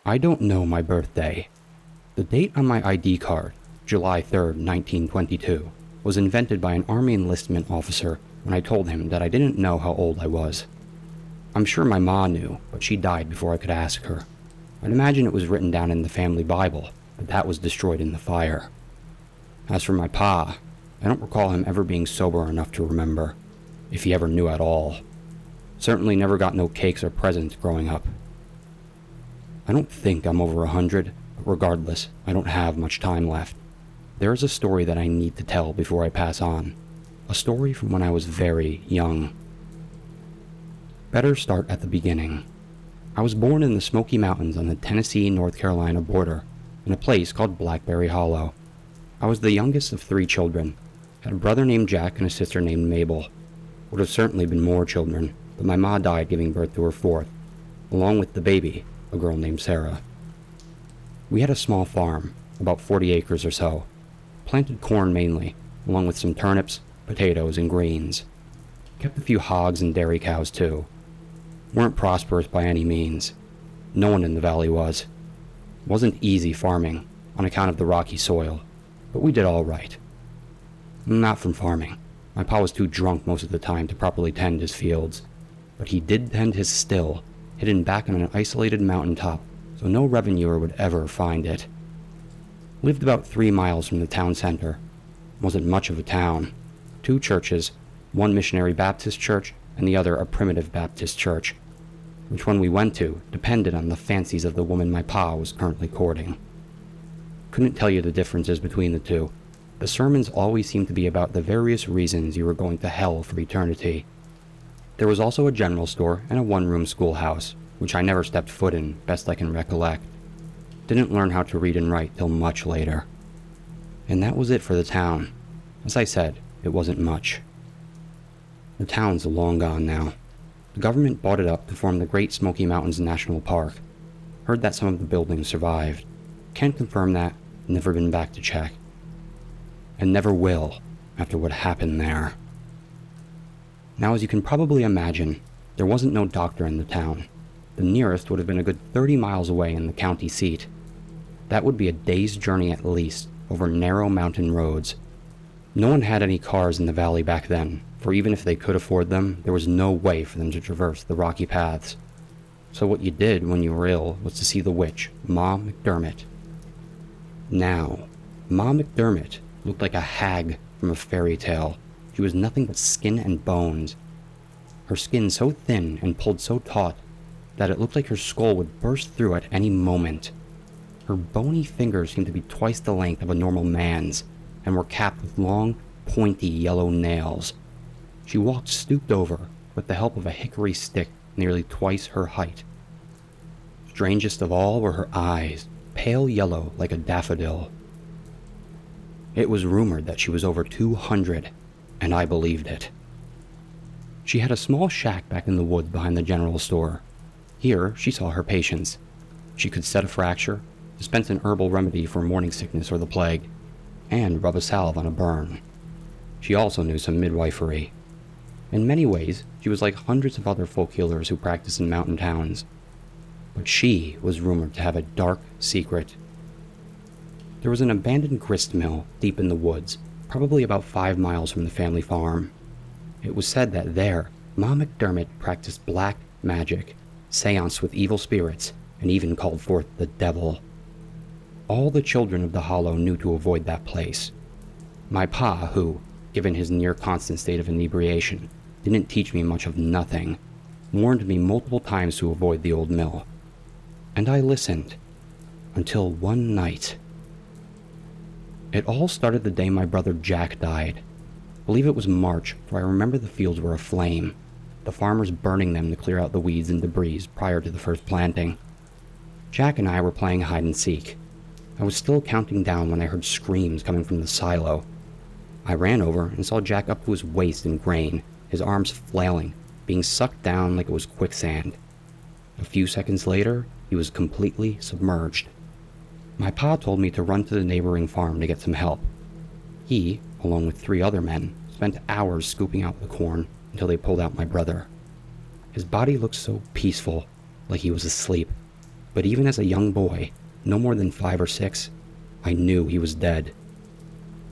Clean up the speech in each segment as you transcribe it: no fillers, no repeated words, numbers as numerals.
I don't know my birthday. The date on my ID card, July 3rd, 1922, was invented by an Army enlistment officer when I told him that I didn't know how old I was. I'm sure my ma knew, but she died before I could ask her. I'd imagine it was written down in the family Bible, but that was destroyed in the fire. As for my pa, I don't recall him ever being sober enough to remember, if he ever knew at all. Certainly never got no cakes or presents growing up. I don't think I'm over 100, but regardless, I don't have much time left. There is a story that I need to tell before I pass on. A story from when I was very young. Better start at the beginning. I was born in the Smoky Mountains on the Tennessee-North Carolina border, in a place called Blackberry Hollow. I was the youngest of 3 children. Had a brother named Jack and a sister named Mabel. Would have certainly been more children, but my ma died giving birth to her 4th, along with the baby, a girl named Sarah. We had a small farm, about 40 acres or so. Planted corn mainly, along with some turnips, potatoes, and greens. Kept a few hogs and dairy cows too. Weren't prosperous by any means. No one in the valley was. Wasn't easy farming, on account of the rocky soil, but we did all right. Not from farming. My pa was too drunk most of the time to properly tend his fields, but he did tend his still, hidden back on an isolated mountaintop, so no revenuer would ever find it. Lived about 3 miles from the town center. Wasn't much of a town. 2 churches, one missionary Baptist church and the other a primitive Baptist church. Which one we went to depended on the fancies of the woman my pa was currently courting. Couldn't tell you the differences between the two. The sermons always seemed to be about the various reasons you were going to hell for eternity. There was also a general store and a one-room schoolhouse, which I never stepped foot in, best I can recollect. Didn't learn how to read and write till much later. And that was it for the town. As I said, it wasn't much. The town's long gone now. The government bought it up to form the Great Smoky Mountains National Park. Heard that some of the buildings survived. Can't confirm that, never been back to check. And never will, after what happened there. Now, as you can probably imagine, there wasn't no doctor in the town. The nearest would have been a good 30 miles away in the county seat. That would be a day's journey at least, over narrow mountain roads. No one had any cars in the valley back then, for even if they could afford them, there was no way for them to traverse the rocky paths. So what you did when you were ill was to see the witch, Ma McDermott. Now, Ma McDermott looked like a hag from a fairy tale. She was nothing but skin and bones. Her skin so thin and pulled so taut that it looked like her skull would burst through at any moment. Her bony fingers seemed to be twice the length of a normal man's, and were capped with long, pointy yellow nails. She walked stooped over, with the help of a hickory stick nearly twice her height. Strangest of all were her eyes, pale yellow like a daffodil. It was rumored that she was over 200, and I believed it. She had a small shack back in the woods behind the general store. Here, she saw her patients. She could set a fracture, dispense an herbal remedy for morning sickness or the plague, and rub a salve on a burn. She also knew some midwifery. In many ways, she was like hundreds of other folk healers who practice in mountain towns. But she was rumored to have a dark secret. There was an abandoned grist mill deep in the woods, probably about 5 miles from the family farm. It was said that there, Ma McDermott practiced black magic, seanced with evil spirits, and even called forth the devil. All the children of the Hollow knew to avoid that place. My pa, who, given his near-constant state of inebriation, didn't teach me much of nothing, warned me multiple times to avoid the old mill. And I listened, until one night. It all started the day my brother Jack died. I believe it was March, for I remember the fields were aflame, the farmers burning them to clear out the weeds and debris prior to the first planting. Jack and I were playing hide and seek. I was still counting down when I heard screams coming from the silo. I ran over and saw Jack up to his waist in grain, his arms flailing, being sucked down like it was quicksand. A few seconds later, he was completely submerged. My pa told me to run to the neighboring farm to get some help. He, along with 3 other men, spent hours scooping out the corn until they pulled out my brother. His body looked so peaceful, like he was asleep. But even as a young boy, no more than 5 or 6, I knew he was dead.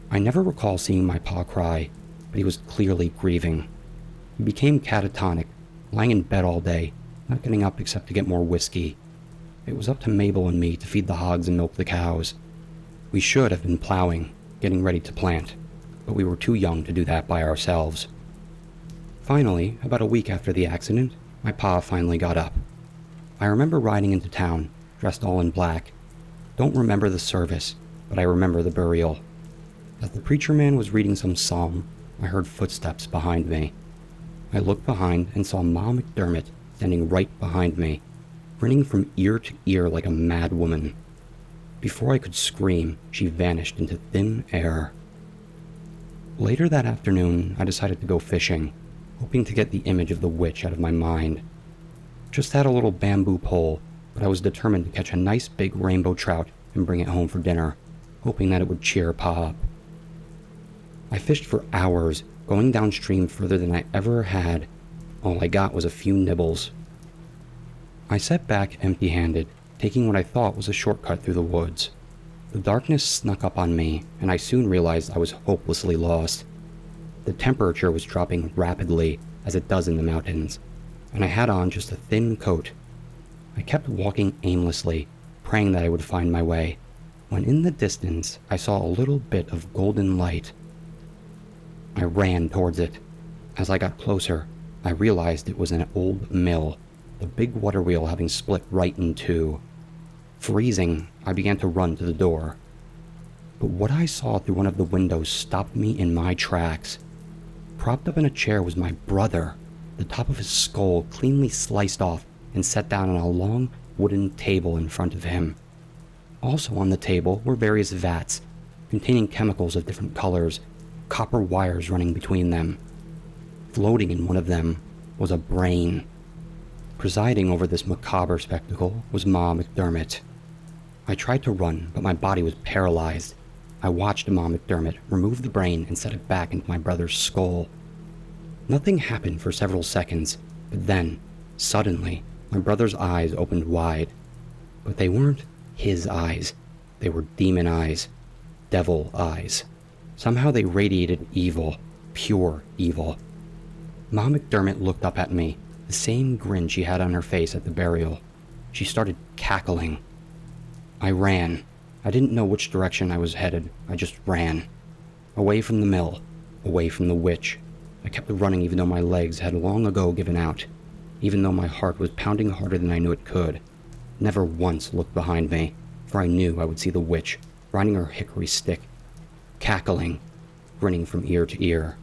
I never recall seeing my pa cry, but he was clearly grieving. He became catatonic, lying in bed all day, not getting up except to get more whiskey. It was up to Mabel and me to feed the hogs and milk the cows. We should have been plowing, getting ready to plant, but we were too young to do that by ourselves. Finally, about a week after the accident, my pa finally got up. I remember riding into town, dressed all in black. Don't remember the service, but I remember the burial. As the preacher man was reading some psalm, I heard footsteps behind me. I looked behind and saw Ma McDermott standing right behind me, grinning from ear to ear like a mad woman. Before I could scream, she vanished into thin air. Later that afternoon, I decided to go fishing, hoping to get the image of the witch out of my mind. Just had a little bamboo pole, but I was determined to catch a nice big rainbow trout and bring it home for dinner, hoping that it would cheer Pa up. I fished for hours, going downstream further than I ever had. All I got was a few nibbles. I sat back empty-handed, taking what I thought was a shortcut through the woods. The darkness snuck up on me, and I soon realized I was hopelessly lost. The temperature was dropping rapidly, as it does in the mountains, and I had on just a thin coat. I kept walking aimlessly, praying that I would find my way, when in the distance I saw a little bit of golden light. I ran towards it. As I got closer, I realized it was an old mill, the big water wheel having split right in two. Freezing, I began to run to the door. But what I saw through one of the windows stopped me in my tracks. Propped up in a chair was my brother, the top of his skull cleanly sliced off and set down on a long wooden table in front of him. Also on the table were various vats, containing chemicals of different colors, copper wires running between them. Floating in one of them was a brain. Presiding over this macabre spectacle was Ma McDermott. I tried to run, but my body was paralyzed. I watched Ma McDermott remove the brain and set it back into my brother's skull. Nothing happened for several seconds, but then, suddenly, my brother's eyes opened wide. But they weren't his eyes. They were demon eyes. Devil eyes. Somehow they radiated evil. Pure evil. Ma McDermott looked up at me, the same grin she had on her face at the burial. She started cackling. I ran. I didn't know which direction I was headed. I just ran. Away from the mill. Away from the witch. I kept running even though my legs had long ago given out. Even though my heart was pounding harder than I knew it could. Never once looked behind me, for I knew I would see the witch, riding her hickory stick, cackling, grinning from ear to ear.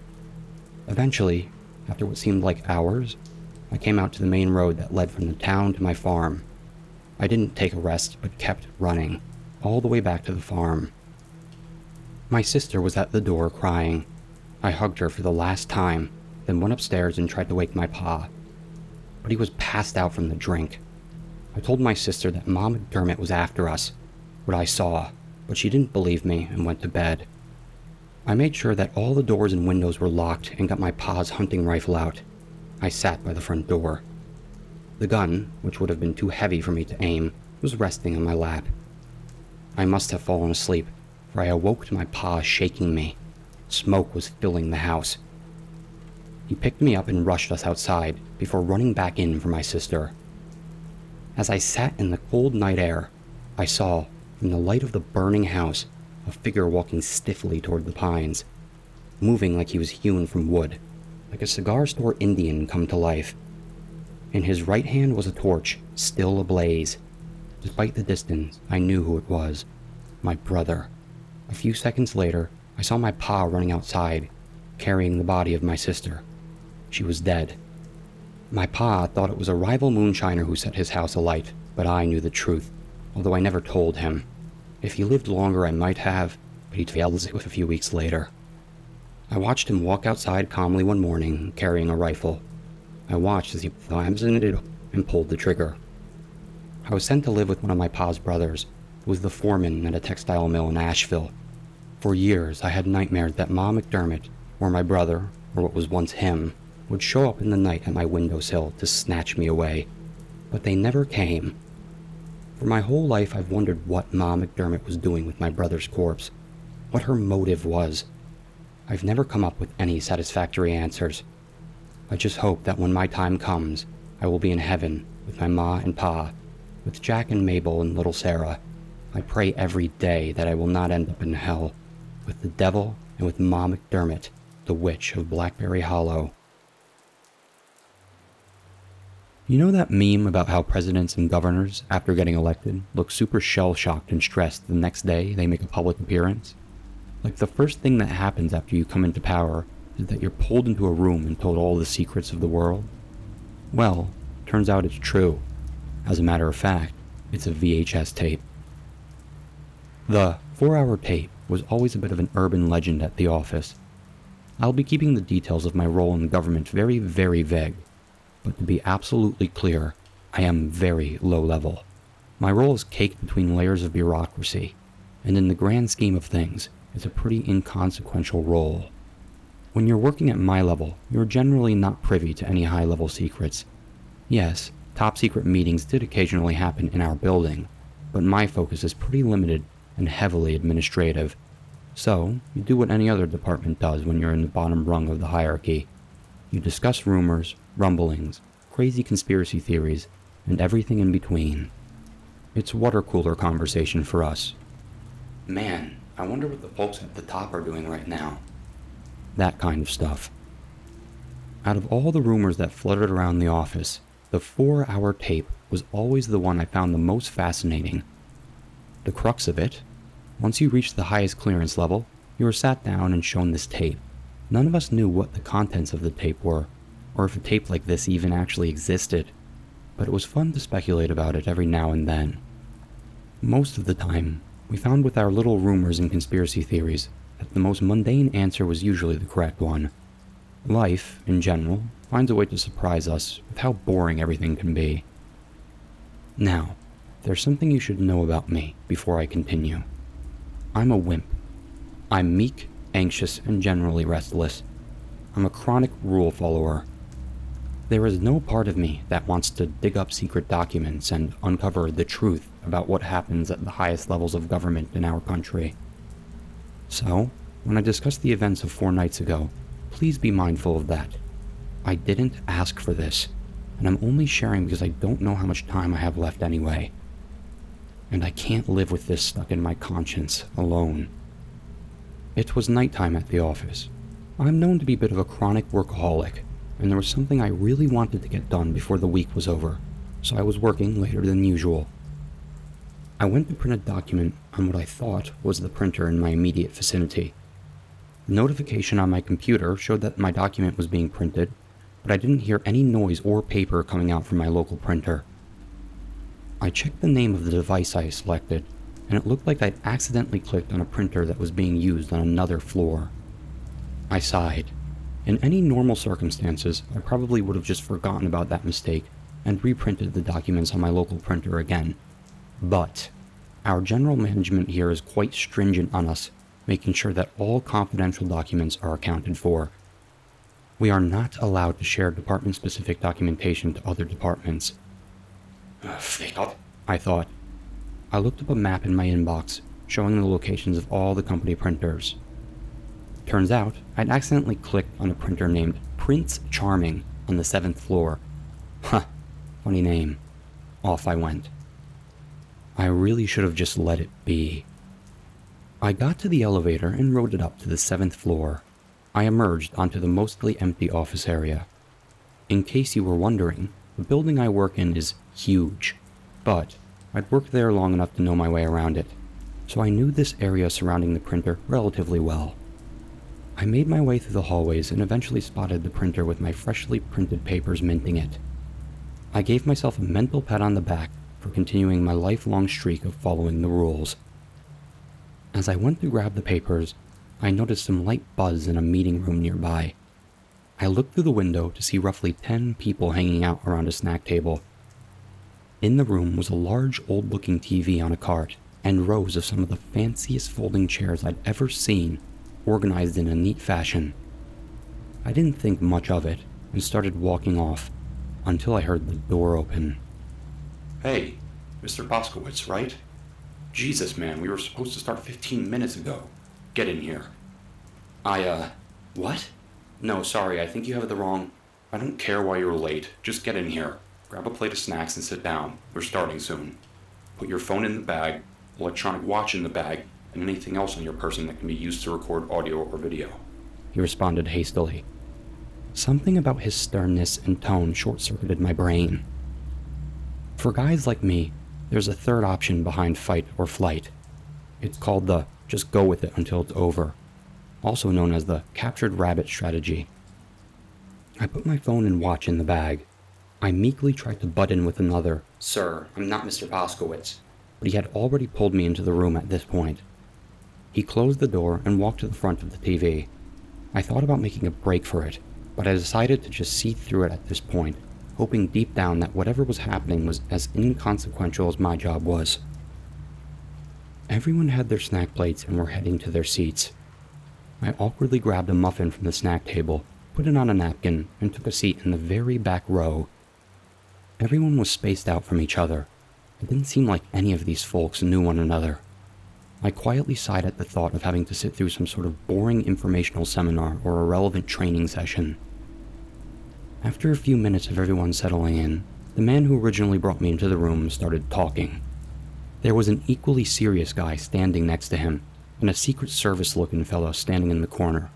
Eventually, after what seemed like hours, I came out to the main road that led from the town to my farm. I didn't take a rest, but kept running, all the way back to the farm. My sister was at the door crying. I hugged her for the last time, then went upstairs and tried to wake my pa. But he was passed out from the drink. I told my sister that Ma McDermott was after us, what I saw, but she didn't believe me and went to bed. I made sure that all the doors and windows were locked and got my pa's hunting rifle out. I sat by the front door. The gun, which would have been too heavy for me to aim, was resting on my lap. I must have fallen asleep, for I awoke to my pa shaking me. Smoke was filling the house. He picked me up and rushed us outside before running back in for my sister. As I sat in the cold night air, I saw, from the light of the burning house, a figure walking stiffly toward the pines, moving like he was hewn from wood, like a cigar store Indian come to life. In his right hand was a torch, still ablaze. Despite the distance, I knew who it was. My brother. A few seconds later, I saw my pa running outside, carrying the body of my sister. She was dead. My pa thought it was a rival moonshiner who set his house alight, but I knew the truth, although I never told him. If he lived longer, I might have, but he failed as it was a few weeks later. I watched him walk outside calmly one morning, carrying a rifle. I watched as he put the arms in it and pulled the trigger. I was sent to live with one of my pa's brothers, who was the foreman at a textile mill in Asheville. For years, I had nightmares that Ma McDermott, or my brother, or what was once him, would show up in the night at my windowsill to snatch me away. But they never came. For my whole life I've wondered what Ma McDermott was doing with my brother's corpse, what her motive was. I've never come up with any satisfactory answers. I just hope that when my time comes, I will be in heaven with my Ma and Pa, with Jack and Mabel and little Sarah. I pray every day that I will not end up in hell, with the devil and with Ma McDermott, the witch of Blackberry Hollow. You know that meme about how presidents and governors, after getting elected, look super shell-shocked and stressed the next day they make a public appearance? Like the first thing that happens after you come into power is that you're pulled into a room and told all the secrets of the world? Well, turns out it's true. As a matter of fact, it's a VHS tape. The 4-hour tape was always a bit of an urban legend at the office. I'll be keeping the details of my role in the government very, very vague. But to be absolutely clear, I am very low level. My role is caked between layers of bureaucracy, and in the grand scheme of things, it's a pretty inconsequential role. When you're working at my level, you're generally not privy to any high-level secrets. Yes, top-secret meetings did occasionally happen in our building, but my focus is pretty limited and heavily administrative. So, you do what any other department does when you're in the bottom rung of the hierarchy. You discuss rumors, rumblings, crazy conspiracy theories, and everything in between. It's water cooler conversation for us. Man, I wonder what the folks at the top are doing right now. That kind of stuff. Out of all the rumors that fluttered around the office, the 4-hour tape was always the one I found the most fascinating. The crux of it, once you reached the highest clearance level, you were sat down and shown this tape. None of us knew what the contents of the tape were, or if a tape like this even actually existed, but it was fun to speculate about it every now and then. Most of the time, we found with our little rumors and conspiracy theories that the most mundane answer was usually the correct one. Life, in general, finds a way to surprise us with how boring everything can be. Now, there's something you should know about me before I continue. I'm a wimp. I'm meek, anxious, and generally restless. I'm a chronic rule follower. There is no part of me that wants to dig up secret documents and uncover the truth about what happens at the highest levels of government in our country. So, when I discuss the events of 4 nights ago, please be mindful of that. I didn't ask for this, and I'm only sharing because I don't know how much time I have left anyway. And I can't live with this stuck in my conscience alone. It was nighttime at the office. I'm known to be a bit of a chronic workaholic, and there was something I really wanted to get done before the week was over, so I was working later than usual. I went to print a document on what I thought was the printer in my immediate vicinity. The notification on my computer showed that my document was being printed, but I didn't hear any noise or paper coming out from my local printer. I checked the name of the device I selected, and it looked like I'd accidentally clicked on a printer that was being used on another floor. I sighed. In any normal circumstances, I probably would have just forgotten about that mistake and reprinted the documents on my local printer again. But our general management here is quite stringent on us, making sure that all confidential documents are accounted for. We are not allowed to share department-specific documentation to other departments. I thought. I looked up a map in my inbox, showing the locations of all the company printers. Turns out, I'd accidentally clicked on a printer named Prince Charming on the 7th floor. Huh, funny name. Off I went. I really should have just let it be. I got to the elevator and rode it up to the 7th floor. I emerged onto the mostly empty office area. In case you were wondering, the building I work in is huge, but I'd worked there long enough to know my way around it, so I knew this area surrounding the printer relatively well. I made my way through the hallways and eventually spotted the printer with my freshly printed papers minting it. I gave myself a mental pat on the back for continuing my lifelong streak of following the rules. As I went to grab the papers, I noticed some light buzz in a meeting room nearby. I looked through the window to see roughly 10 people hanging out around a snack table. In the room was a large old-looking TV on a cart, and rows of some of the fanciest folding chairs I'd ever seen, organized in a neat fashion. I didn't think much of it, and started walking off, until I heard the door open. Hey, Mr. Boskowitz, right? Jesus, man, we were supposed to start 15 minutes ago. Get in here. What? No, sorry, I think you have the wrong... I don't care why you're late. Just get in here. Grab a plate of snacks and sit down. We're starting soon. Put your phone in the bag, electronic watch in the bag, and anything else on your person that can be used to record audio or video. He responded hastily. Something about his sternness and tone short-circuited my brain. For guys like me, there's a third option behind fight or flight. It's called the just go with it until it's over, also known as the captured rabbit strategy. I put my phone and watch in the bag. I meekly tried to butt in with another, "Sir, I'm not Mr. Boskowitz," but he had already pulled me into the room at this point. He closed the door and walked to the front of the TV. I thought about making a break for it, but I decided to just see through it at this point, hoping deep down that whatever was happening was as inconsequential as my job was. Everyone had their snack plates and were heading to their seats. I awkwardly grabbed a muffin from the snack table, put it on a napkin, and took a seat in the very back row. Everyone was spaced out from each other. It didn't seem like any of these folks knew one another. I quietly sighed at the thought of having to sit through some sort of boring informational seminar or irrelevant training session. After a few minutes of everyone settling in, the man who originally brought me into the room started talking. There was an equally serious guy standing next to him, and a Secret Service-looking fellow standing in the corner.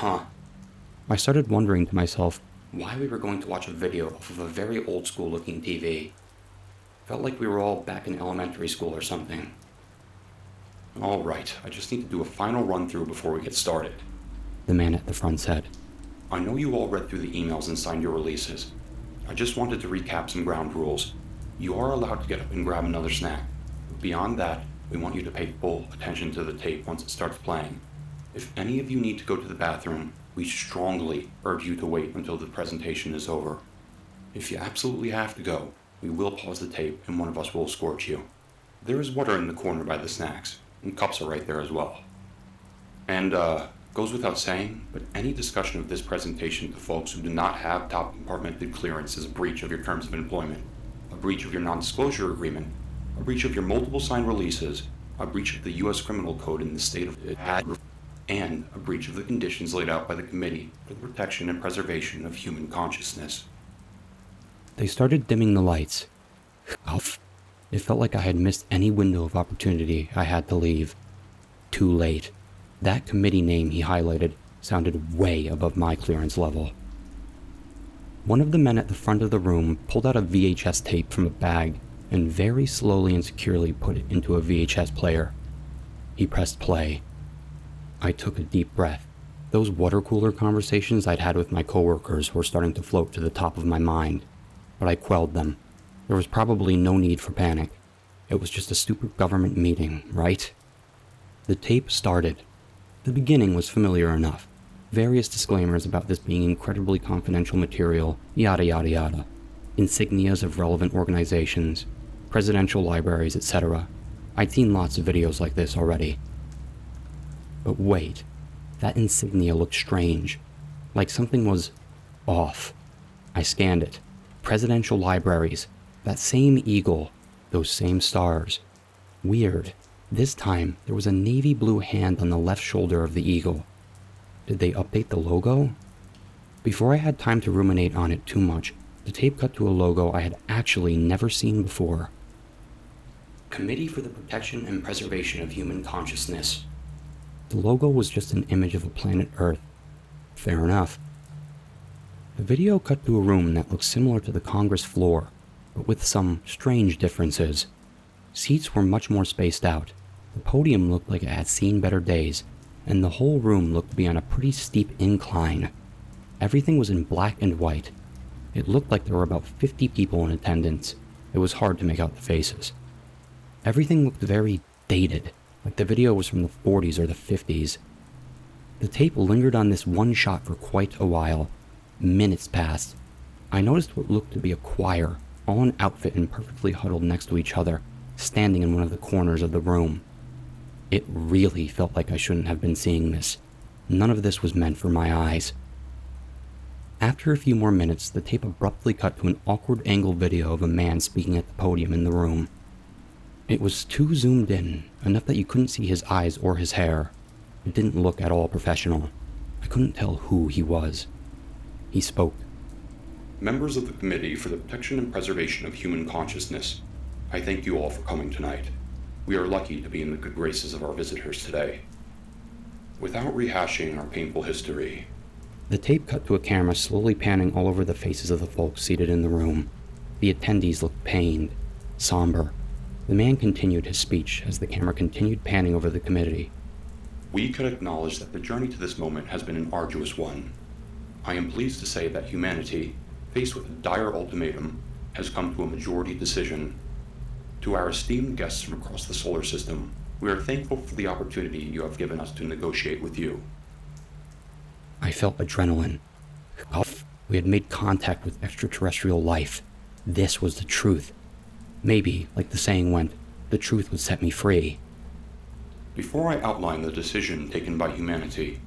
I started wondering to myself why we were going to watch a video off of a very old-school-looking TV. Felt like we were all back in elementary school or something. All right, I just need to do a final run-through before we get started, the man at the front said. I know you all read through the emails and signed your releases. I just wanted to recap some ground rules. You are allowed to get up and grab another snack. But beyond that, we want you to pay full attention to the tape once it starts playing. If any of you need to go to the bathroom, we strongly urge you to wait until the presentation is over. If you absolutely have to go, we will pause the tape and one of us will escort you. There is water in the corner by the snacks, and cups are right there as well. And, goes without saying, but any discussion of this presentation to folks who do not have top compartmented clearance is a breach of your terms of employment, a breach of your non-disclosure agreement, a breach of your multiple signed releases, a breach of the U.S. Criminal Code in the state of and a breach of the conditions laid out by the Committee for the Protection and Preservation of Human Consciousness. They started dimming the lights. It felt like I had missed any window of opportunity I had to leave. Too late. That committee name he highlighted sounded way above my clearance level. One of the men at the front of the room pulled out a VHS tape from a bag and very slowly and securely put it into a VHS player. He pressed play. I took a deep breath. Those water cooler conversations I'd had with my coworkers were starting to float to the top of my mind, but I quelled them. There was probably no need for panic. It was just a stupid government meeting, right? The tape started. The beginning was familiar enough. Various disclaimers about this being incredibly confidential material, yada yada yada. Insignias of relevant organizations, presidential libraries, etc. I'd seen lots of videos like this already. But wait, that insignia looked strange. Like something was off. I scanned it. Presidential libraries. That same eagle. Those same stars. Weird. This time, there was a navy blue hand on the left shoulder of the eagle. Did they update the logo? Before I had time to ruminate on it too much, the tape cut to a logo I had actually never seen before. Committee for the Protection and Preservation of Human Consciousness. The logo was just an image of a planet Earth. Fair enough. The video cut to a room that looked similar to the Congress floor, but with some strange differences. Seats were much more spaced out. The podium looked like it had seen better days, and the whole room looked to be on a pretty steep incline. Everything was in black and white. It looked like there were about 50 people in attendance. It was hard to make out the faces. Everything looked very dated, like the video was from the 40s or the 50s. The tape lingered on this one shot for quite a while. Minutes passed. I noticed what looked to be a choir, all in outfit and perfectly huddled next to each other, standing in one of the corners of the room. It really felt like I shouldn't have been seeing this. None of this was meant for my eyes. After a few more minutes, the tape abruptly cut to an awkward angle video of a man speaking at the podium in the room. It was too zoomed in, enough that you couldn't see his eyes or his hair. It didn't look at all professional. I couldn't tell who he was. He spoke. Members of the Committee for the Protection and Preservation of Human Consciousness, I thank you all for coming tonight. We are lucky to be in the good graces of our visitors today. Without rehashing our painful history, The tape cut to a camera slowly panning all over the faces of the folks seated in the room. The attendees looked pained, somber. The man continued his speech as the camera continued panning over the committee. we could acknowledge that the journey to this moment has been an arduous one. I am pleased to say that humanity, faced with a dire ultimatum, has come to a majority decision. To our esteemed guests from across the solar system, we are thankful for the opportunity you have given us to negotiate with you. I felt adrenaline. Puff. We had made contact with extraterrestrial life. This was the truth. Maybe, like the saying went, the truth would set me free. Before I outline the decision taken by humanity,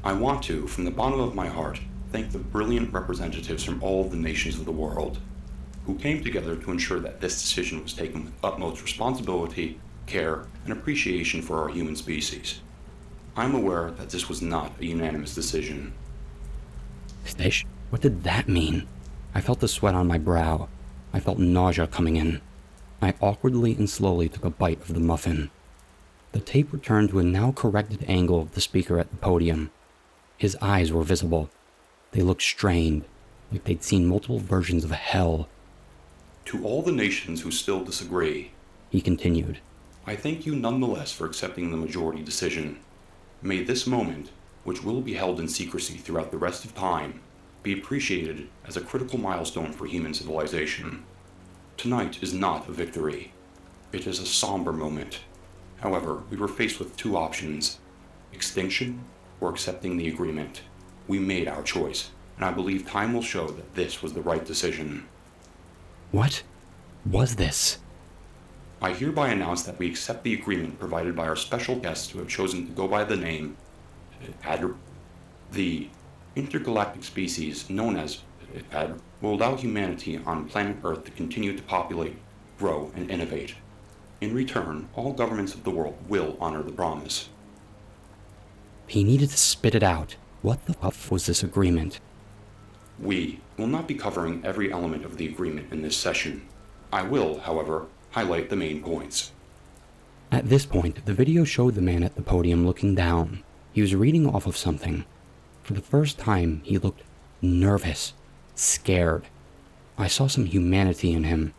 I want to, from the bottom of my heart, thank the brilliant representatives from all of the nations of the world, who came together to ensure that this decision was taken with utmost responsibility, care, and appreciation for our human species. I'm aware that this was not a unanimous decision. Fish? What did that mean? I felt the sweat on my brow. I felt nausea coming in. I awkwardly and slowly took a bite of the muffin. The tape returned to a now corrected angle of the speaker at the podium. His eyes were visible. They looked strained, like they'd seen multiple versions of hell. To all the nations who still disagree, He continued. I thank you nonetheless for accepting the majority decision. May this moment, which will be held in secrecy throughout the rest of time, be appreciated as a critical milestone for human civilization. Tonight is not a victory. It is a somber moment. However, we were faced with two options: extinction or accepting the agreement. We made our choice, and I believe time will show that this was the right decision. What was this? I hereby announce that we accept the agreement provided by our special guests who have chosen to go by the name the intergalactic species known as will allow humanity on planet Earth to continue to populate, grow, and innovate. In return, all governments of the world will honor the promise. He needed to spit it out. What the fuck was this agreement? We will not be covering every element of the agreement in this session. I will, however, highlight the main points. At this point, the video showed the man at the podium looking down. He was reading off of something. For the first time, he looked nervous, scared. I saw some humanity in him.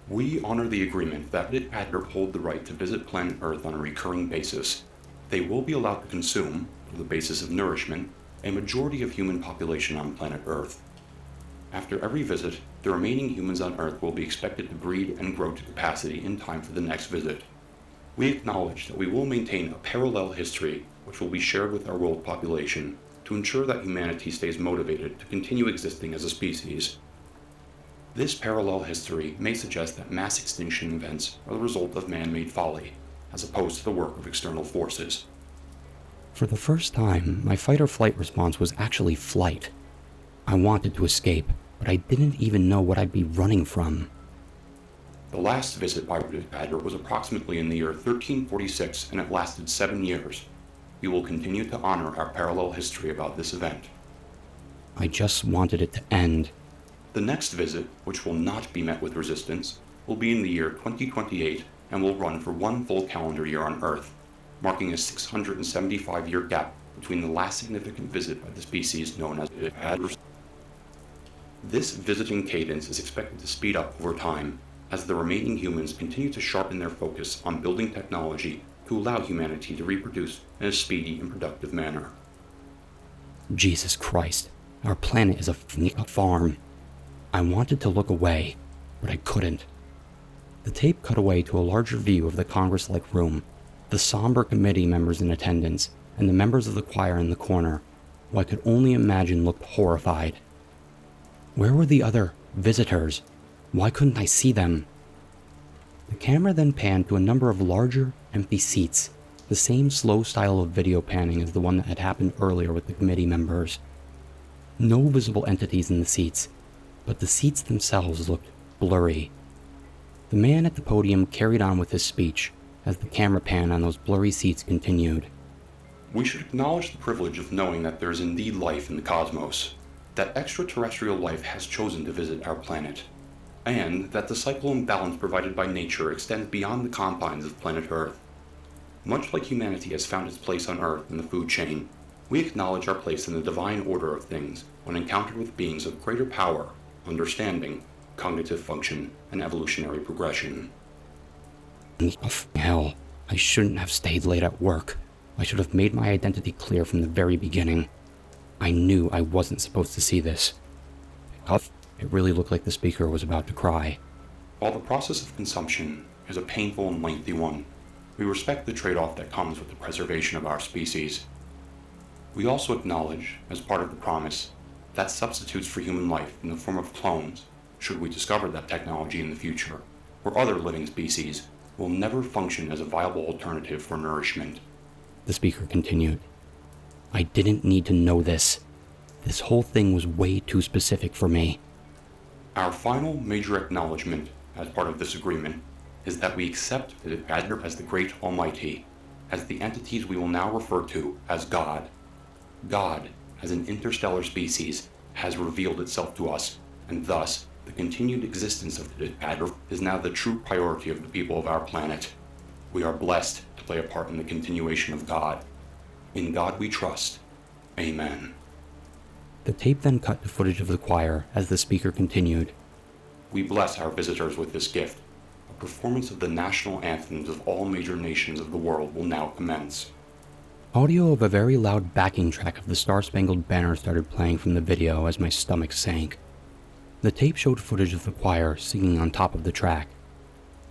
We honor the agreement that Adler hold the right to visit planet Earth on a recurring basis. They will be allowed to consume, for the basis of nourishment, a majority of human population on planet Earth. After every visit, the remaining humans on Earth will be expected to breed and grow to capacity in time for the next visit. We acknowledge that we will maintain a parallel history which will be shared with our world population to ensure that humanity stays motivated to continue existing as a species. This parallel history may suggest that mass extinction events are the result of man-made folly, as opposed to the work of external forces. For the first time, my fight-or-flight response was actually flight. I wanted to escape, but I didn't even know what I'd be running from. The last visit by Adler was approximately in the year 1346, and it lasted 7 years. We will continue to honor our parallel history about this event. I just wanted it to end. The next visit, which will not be met with resistance, will be in the year 2028 and will run for 1 full calendar year on Earth, marking a 675-year gap between the last significant visit by the species known as Adler. This visiting cadence is expected to speed up over time, as the remaining humans continue to sharpen their focus on building technology to allow humanity to reproduce in a speedy and productive manner. Jesus Christ, our planet is a farm. I wanted to look away, but I couldn't. The tape cut away to a larger view of the Congress-like room, the somber committee members in attendance, and the members of the choir in the corner, who I could only imagine looked horrified. Where were the other visitors? Why couldn't I see them? The camera then panned to a number of larger, empty seats, the same slow style of video panning as the one that had happened earlier with the committee members. No visible entities in the seats, but the seats themselves looked blurry. The man at the podium carried on with his speech as the camera pan on those blurry seats continued. We should acknowledge the privilege of knowing that there is indeed life in the cosmos, that extraterrestrial life has chosen to visit our planet, and that the cycle and balance provided by nature extends beyond the confines of planet Earth. Much like humanity has found its place on Earth in the food chain, we acknowledge our place in the divine order of things when encountered with beings of greater power, understanding, cognitive function, and evolutionary progression. Oh, hell, I shouldn't have stayed late at work. I should have made my identity clear from the very beginning. I knew I wasn't supposed to see this. It really looked like the speaker was about to cry. While the process of consumption is a painful and lengthy one, we respect the trade-off that comes with the preservation of our species. We also acknowledge, as part of the promise, that substitutes for human life in the form of clones, should we discover that technology in the future, or other living species, will never function as a viable alternative for nourishment. The speaker continued. I didn't need to know this. This whole thing was way too specific for me. Our final major acknowledgement, as part of this agreement, is that we accept the Adder as the Great Almighty, as the entities we will now refer to as God. God, as an interstellar species, has revealed itself to us, and thus, the continued existence of the Adder is now the true priority of the people of our planet. We are blessed to play a part in the continuation of God. In God we trust. Amen. The tape then cut to footage of the choir as the speaker continued. We bless our visitors with this gift. A performance of the national anthems of all major nations of the world will now commence. Audio of a very loud backing track of the Star-Spangled Banner started playing from the video as my stomach sank. The tape showed footage of the choir singing on top of the track.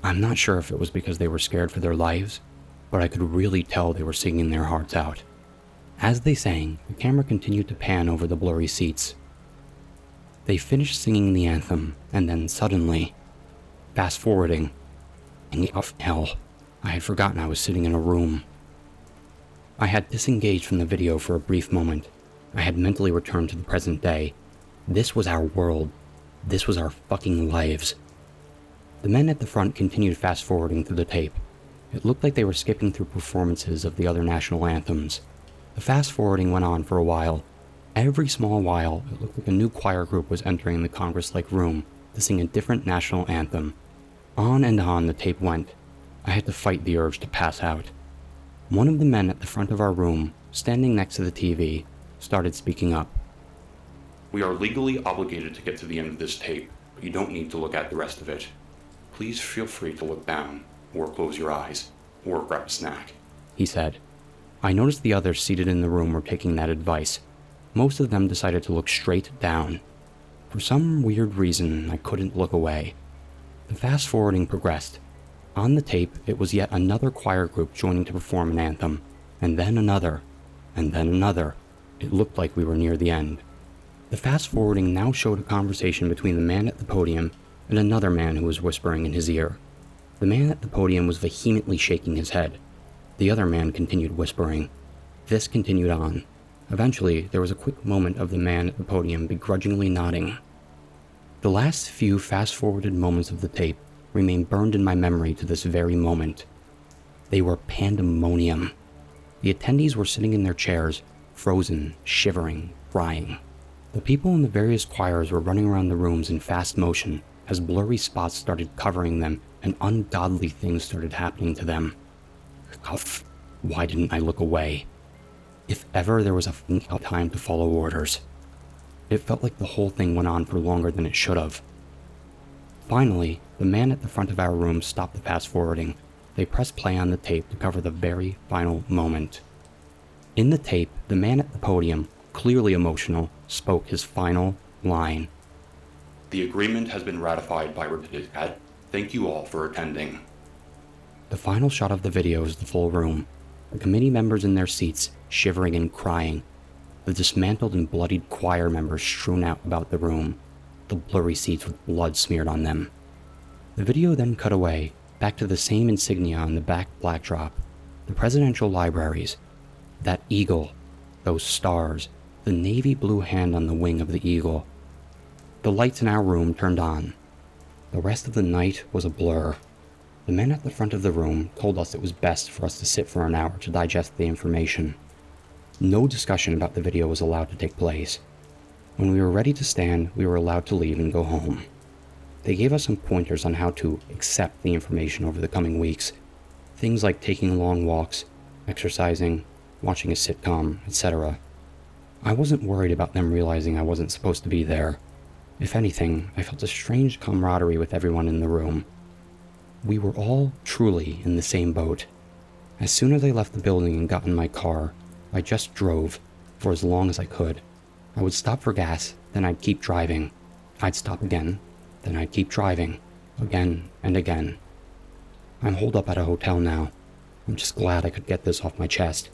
I'm not sure if it was because they were scared for their lives, but I could really tell they were singing their hearts out. As they sang, the camera continued to pan over the blurry seats. They finished singing the anthem, and then suddenly, fast-forwarding, and hell, I had forgotten I was sitting in a room. I had disengaged from the video for a brief moment. I had mentally returned to the present day. This was our world. This was our fucking lives. The men at the front continued fast-forwarding through the tape. It looked like they were skipping through performances of the other national anthems. The fast-forwarding went on for a while. Every small while, it looked like a new choir group was entering the Congress-like room to sing a different national anthem. On and on the tape went. I had to fight the urge to pass out. One of the men at the front of our room, standing next to the TV, started speaking up. We are legally obligated to get to the end of this tape, but you don't need to look at the rest of it. Please feel free to look down, or close your eyes, or grab a snack, he said. I noticed the others seated in the room were taking that advice. Most of them decided to look straight down. For some weird reason, I couldn't look away. The fast-forwarding progressed. On the tape, it was yet another choir group joining to perform an anthem, and then another, and then another. It looked like we were near the end. The fast-forwarding now showed a conversation between the man at the podium and another man who was whispering in his ear. The man at the podium was vehemently shaking his head. The other man continued whispering. This continued on. Eventually, there was a quick moment of the man at the podium begrudgingly nodding. The last few fast-forwarded moments of the tape remain burned in my memory to this very moment. They were pandemonium. The attendees were sitting in their chairs, frozen, shivering, crying. The people in the various choirs were running around the rooms in fast motion as blurry spots started covering them and ungodly things started happening to them. Why didn't I look away? If ever there was a time to follow orders. It felt like the whole thing went on for longer than it should have. Finally, the man at the front of our room stopped the fast-forwarding. They pressed play on the tape to cover the very final moment. In the tape, the man at the podium, clearly emotional, spoke his final line. The agreement has been ratified by Ad. Thank you all for attending. The final shot of the video is the full room. The committee members in their seats, shivering and crying. The dismantled and bloodied choir members strewn out about the room. The blurry seats with blood smeared on them. The video then cut away, back to the same insignia on the back backdrop. The presidential libraries. That eagle. Those stars. the navy blue hand on the wing of the eagle. The lights in our room turned on. The rest of the night was a blur. The men at the front of the room told us it was best for us to sit for an hour to digest the information. No discussion about the video was allowed to take place. When we were ready to stand, we were allowed to leave and go home. They gave us some pointers on how to accept the information over the coming weeks. Things like taking long walks, exercising, watching a sitcom, etc. I wasn't worried about them realizing I wasn't supposed to be there. If anything, I felt a strange camaraderie with everyone in the room. We were all truly in the same boat. As soon as I left the building and got in my car, I just drove for as long as I could. I would stop for gas, then I'd keep driving. I'd stop again, then I'd keep driving, again and again. I'm holed up at a hotel now. I'm just glad I could get this off my chest.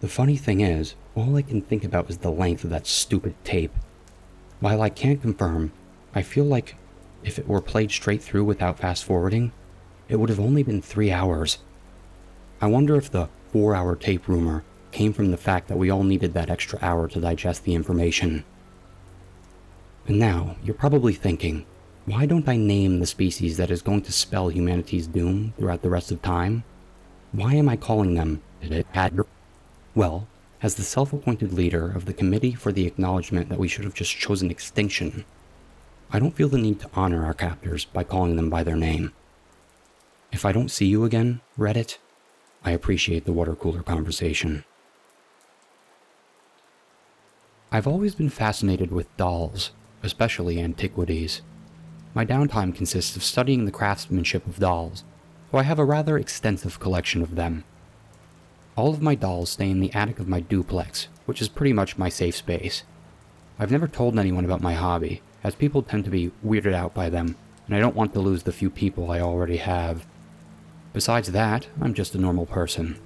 The funny thing is, all I can think about is the length of that stupid tape. While I can't confirm, I feel like if it were played straight through without fast forwarding, it would have only been 3 hours. I wonder if the 4-hour tape rumor came from the fact that we all needed that extra hour to digest the information. And now, you're probably thinking, why don't I name the species that is going to spell humanity's doom throughout the rest of time? Why am I calling them Well, as the self-appointed leader of the Committee for the Acknowledgement that we should have just chosen extinction, I don't feel the need to honor our captors by calling them by their name. If I don't see you again, Reddit, I appreciate the water cooler conversation. I've always been fascinated with dolls, especially antiquities. My downtime consists of studying the craftsmanship of dolls, so I have a rather extensive collection of them. All of my dolls stay in the attic of my duplex, which is pretty much my safe space. I've never told anyone about my hobby, as people tend to be weirded out by them, and I don't want to lose the few people I already have. Besides that, I'm just a normal person.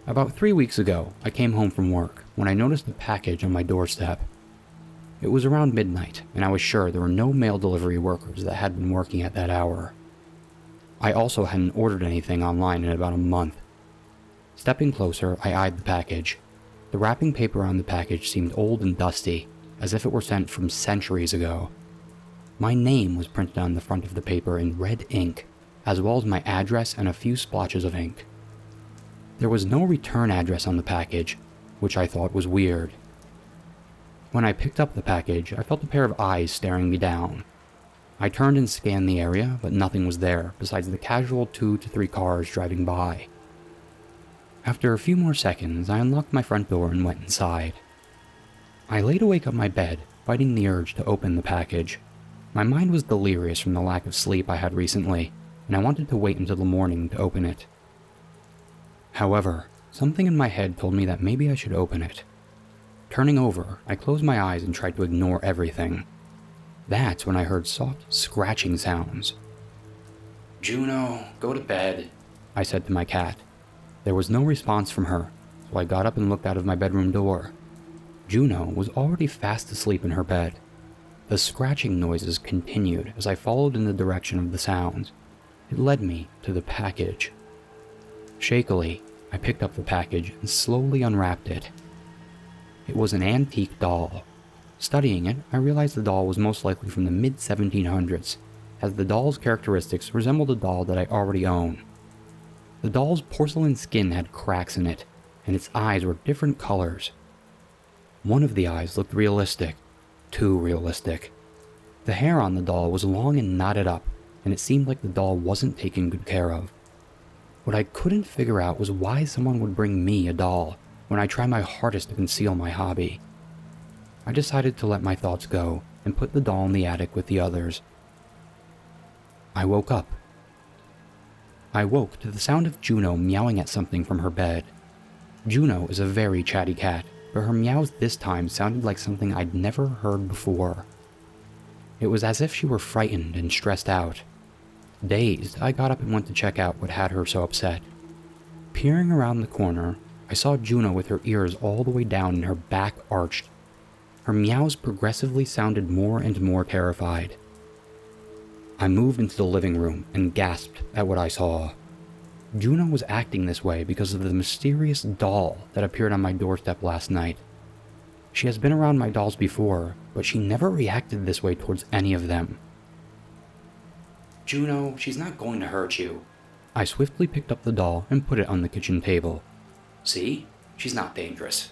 About 3 weeks ago, I came home from work when I noticed a package on my doorstep. It was around midnight, and I was sure there were no mail delivery workers that had been working at that hour. I also hadn't ordered anything online in about a month. Stepping closer, I eyed the package. The wrapping paper on the package seemed old and dusty, as if it were sent from centuries ago. My name was printed on the front of the paper in red ink, as well as my address and a few splotches of ink. There was no return address on the package, which I thought was weird. When I picked up the package, I felt a pair of eyes staring me down. I turned and scanned the area, but nothing was there besides the casual 2 to 3 cars driving by. After a few more seconds, I unlocked my front door and went inside. I laid awake on my bed, fighting the urge to open the package. My mind was delirious from the lack of sleep I had recently, and I wanted to wait until the morning to open it. However, something in my head told me that maybe I should open it. Turning over, I closed my eyes and tried to ignore everything. That's when I heard soft scratching sounds. "Juno, go to bed," I said to my cat. There was no response from her, so I got up and looked out of my bedroom door. Juno was already fast asleep in her bed. The scratching noises continued as I followed in the direction of the sounds. It led me to the package. Shakily, I picked up the package and slowly unwrapped it. It was an antique doll. Studying it, I realized the doll was most likely from the mid-1700s, as the doll's characteristics resembled a doll that I already own. The doll's porcelain skin had cracks in it, and its eyes were different colors. One of the eyes looked realistic, too realistic. The hair on the doll was long and knotted up, and it seemed like the doll wasn't taken good care of. What I couldn't figure out was why someone would bring me a doll when I try my hardest to conceal my hobby. I decided to let my thoughts go and put the doll in the attic with the others. I woke up. I woke to the sound of Juno meowing at something from her bed. Juno is a very chatty cat, but her meows this time sounded like something I'd never heard before. It was as if she were frightened and stressed out. Dazed, I got up and went to check out what had her so upset. Peering around the corner, I saw Juno with her ears all the way down and her back arched. Her meows progressively sounded more and more terrified. I moved into the living room and gasped at what I saw. Juno was acting this way because of the mysterious doll that appeared on my doorstep last night. She has been around my dolls before, but she never reacted this way towards any of them. Juno, she's not going to hurt you. I swiftly picked up the doll and put it on the kitchen table. See? She's not dangerous.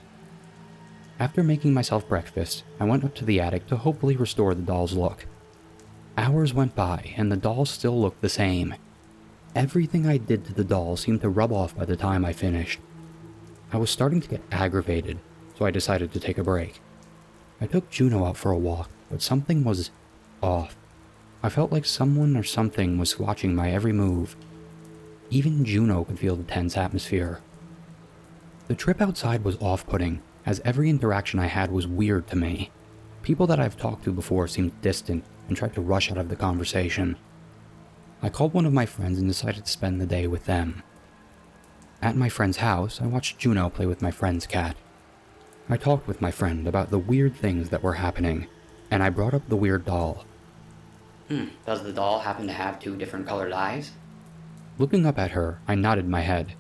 After making myself breakfast, I went up to the attic to hopefully restore the doll's look. Hours went by, and the doll still looked the same. Everything I did to the doll seemed to rub off by the time I finished. I was starting to get aggravated, so I decided to take a break. I took Juno out for a walk, but something was off. I felt like someone or something was watching my every move. Even Juno could feel the tense atmosphere. The trip outside was off-putting, as every interaction I had was weird to me. People that I've talked to before seemed distant and tried to rush out of the conversation. I called one of my friends and decided to spend the day with them. At my friend's house, I watched Juno play with my friend's cat. I talked with my friend about the weird things that were happening, and I brought up the weird doll. Does the doll happen to have 2 different colored eyes? Looking up at her, I nodded my head.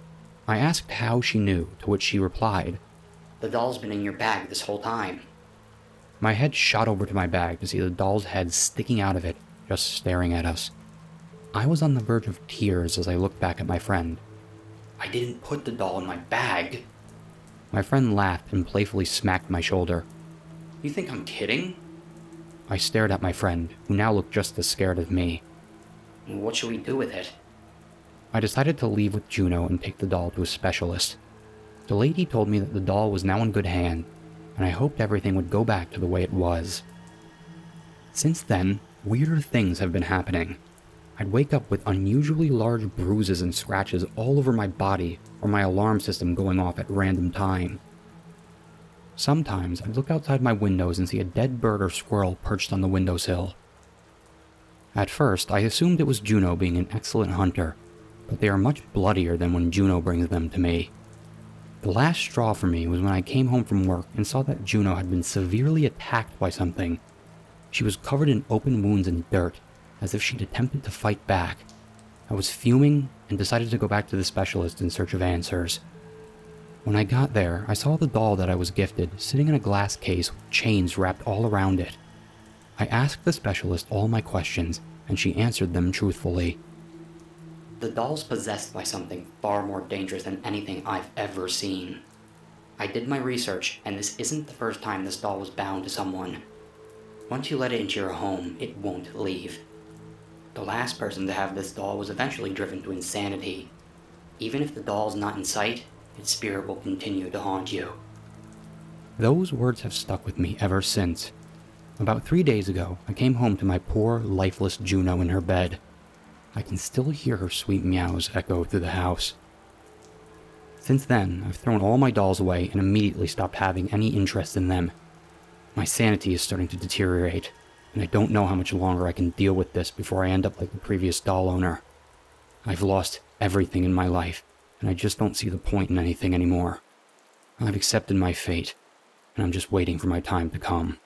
I asked how she knew, to which she replied, The doll's been in your bag this whole time. My head shot over to my bag to see the doll's head sticking out of it, just staring at us. I was on the verge of tears as I looked back at my friend. I didn't put the doll in my bag. My friend laughed and playfully smacked my shoulder. You think I'm kidding? I stared at my friend, who now looked just as scared as me. What should we do with it? I decided to leave with Juno and take the doll to a specialist. The lady told me that the doll was now in good hand, and I hoped everything would go back to the way it was. Since then, weirder things have been happening. I'd wake up with unusually large bruises and scratches all over my body, or my alarm system going off at random time. Sometimes I'd look outside my windows and see a dead bird or squirrel perched on the windowsill. At first, I assumed it was Juno being an excellent hunter, but they are much bloodier than when Juno brings them to me. The last straw for me was when I came home from work and saw that Juno had been severely attacked by something. She was covered in open wounds and dirt, as if she'd attempted to fight back. I was fuming and decided to go back to the specialist in search of answers. When I got there, I saw the doll that I was gifted sitting in a glass case with chains wrapped all around it. I asked the specialist all my questions, and she answered them truthfully. The doll's possessed by something far more dangerous than anything I've ever seen. I did my research, and this isn't the first time this doll was bound to someone. Once you let it into your home, it won't leave. The last person to have this doll was eventually driven to insanity. Even if the doll's not in sight, its spirit will continue to haunt you. Those words have stuck with me ever since. About 3 days ago, I came home to my poor, lifeless Juno in her bed. I can still hear her sweet meows echo through the house. Since then, I've thrown all my dolls away and immediately stopped having any interest in them. My sanity is starting to deteriorate, and I don't know how much longer I can deal with this before I end up like the previous doll owner. I've lost everything in my life, and I just don't see the point in anything anymore. I've accepted my fate, and I'm just waiting for my time to come.